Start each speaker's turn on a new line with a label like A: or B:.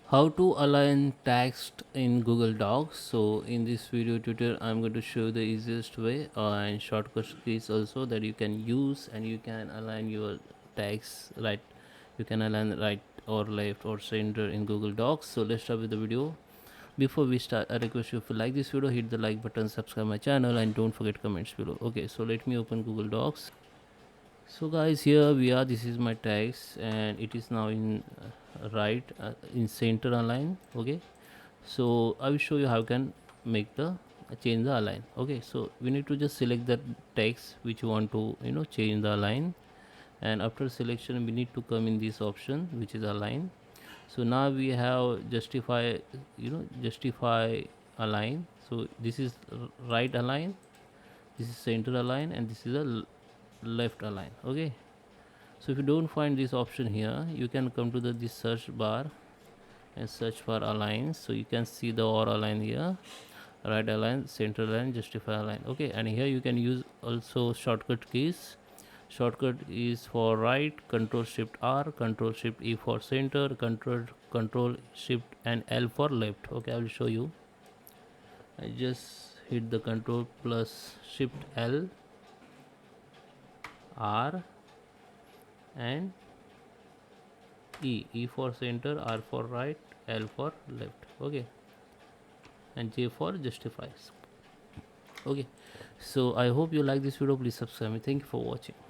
A: How to align text in Google Docs. So in this video tutorial I'm going to show the easiest way and shortcut keys also that you can use, and you can align your text right. You can align right or left or center in Google Docs. So let's start with the video. Before we start, I request you, if you like this video, hit the like button, subscribe my channel, and don't forget comments below. Okay, so let me open Google Docs. So guys, here we are. This is my text and it is now in right in center align. Okay, so I will show you how you can make the change the align. Okay, so we need to just select the text which you want to change the align, and after selection we need to come in this option which is align. So now we have justify align. So this is right align, this is center align, and this is a left align. Okay, so if you don't find this option here, you can come to this search bar and search for align. So you can see the or align here: right align, center align, justify align. Okay, and here you can use also shortcut keys. Shortcut is for right, control shift R, control shift E for center, control shift and L for left. Okay, I will show you. I just hit the control plus shift L, R and E for center, R for right, L for left. Okay, and J for justifies. Okay, so I hope you like this video. Please subscribe me. Thank you for watching.